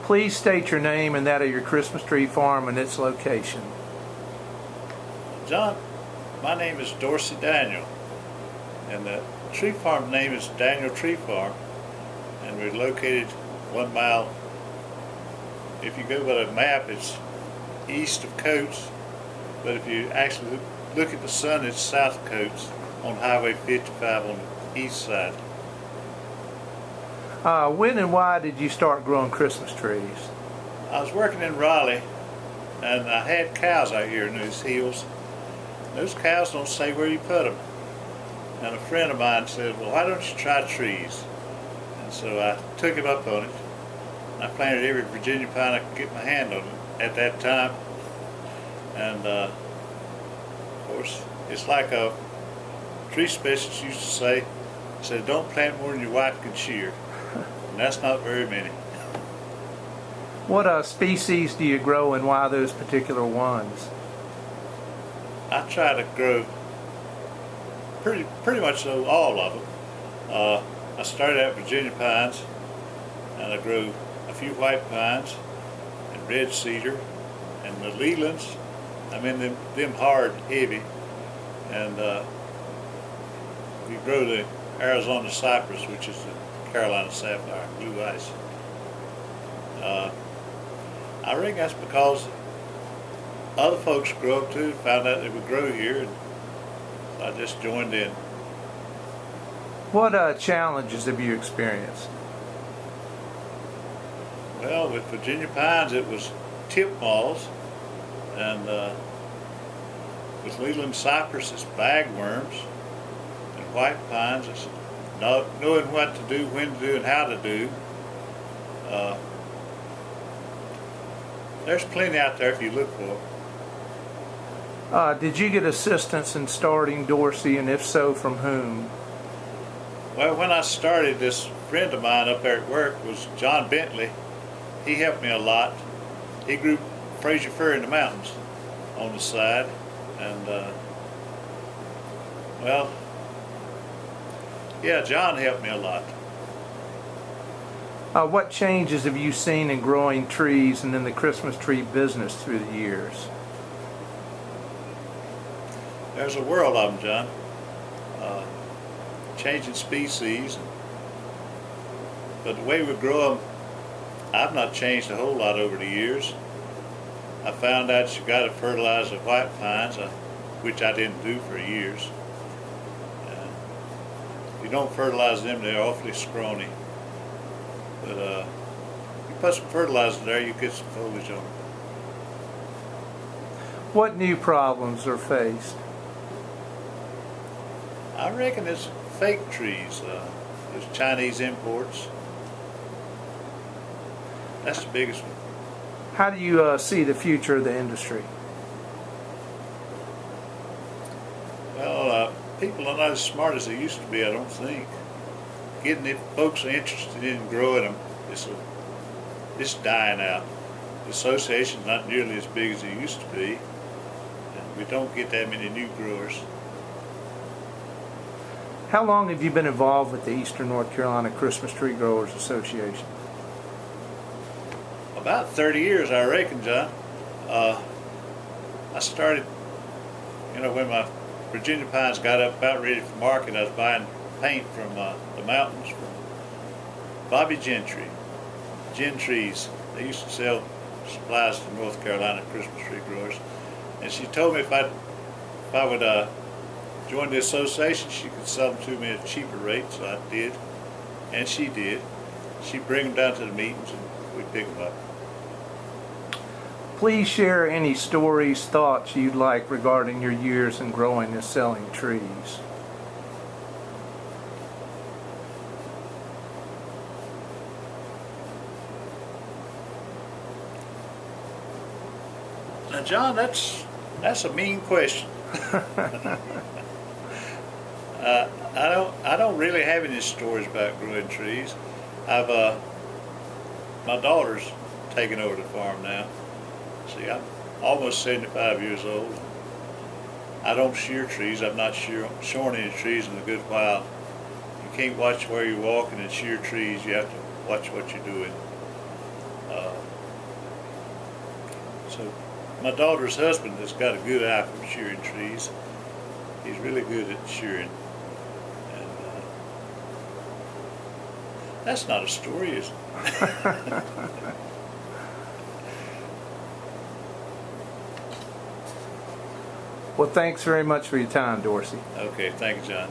Please state your name and that of your Christmas tree farm and its location. John, my name is Dorsey Daniel, and the tree farm name is Daniel Tree Farm, and we're located 1 mile. If you go by the map, it's east of Coates, but if you actually look at the sun, it's south of Coates on Highway 55 on the east side. When and why did you start growing Christmas trees? I was working in Raleigh, and I had cows out here in those hills. Those cows don't say where you put them. And a friend of mine said, well, why don't you try trees? And so I took him up on it. And I planted every Virginia pine I could get my hand on at that time. And of course, it's like a tree specialist used to say, said, don't plant more than your wife can shear. And that's not very many. What species do you grow and why those particular ones? I try to grow pretty much all of them. I started out Virginia pines, and I grew a few white pines and red cedar and the Lelands. I mean them hard, heavy, and we grow the Arizona cypress, which is the Carolina sapphire, blue ice. I reckon that's because other folks grew up too, found out they would grow here, and I just joined in. What challenges have you experienced? Well, with Virginia pines, it was tip moths, and with Leland cypress, it's bagworms, and white pines, it's not knowing what to do, when to do, and how to do. There's plenty out there if you look for them. Did you get assistance in starting Dorsey, and if so, from whom? Well, when I started, this friend of mine up there at work was John Bentley. He helped me a lot. He grew Fraser fir in the mountains on the side, and well, yeah, John helped me a lot. What changes have you seen in growing trees and in the Christmas tree business through the years? There's a world of them, John. Changing species, but the way we grow them, I've not changed a whole lot over the years. I found out you got to fertilize the white pines, which I didn't do for years. If you don't fertilize them, they're awfully scrawny. But you put some fertilizer there, you get some foliage on them. What new problems are faced? I reckon it's fake trees. There's Chinese imports. That's the biggest one. How do you see the future of the industry? Well, people are not as smart as they used to be, I don't think. Getting the folks interested in growing them, it's dying out. The association's not nearly as big as it used to be, and we don't get that many new growers. How long have you been involved with the Eastern North Carolina Christmas Tree Growers Association? About 30 years, I reckon, John. I started, when my Virginia pines got up about ready for market, I was buying paint from the mountains from Bobby Gentry, Gentry's. They used to sell supplies to North Carolina Christmas tree growers, and she told me if I would join the association, she could sell them to me at a cheaper rate, so I did, and she did. She'd bring them down to the meetings, and we'd pick them up. Please share any stories, thoughts you'd like regarding your years in growing and selling trees. Now, John, that's a mean question. I don't really have any stories about growing trees. My daughter's taken over the farm now. See, I'm almost 75 years old. I don't shear trees. I've not shorn any trees in a good while. You can't watch where you're walking and shear trees. You have to watch what you're doing. So my daughter's husband has got a good eye for shearing trees. He's really good at shearing. And that's not a story, is it? Well, thanks very much for your time, Dorsey. Okay, thank you, John.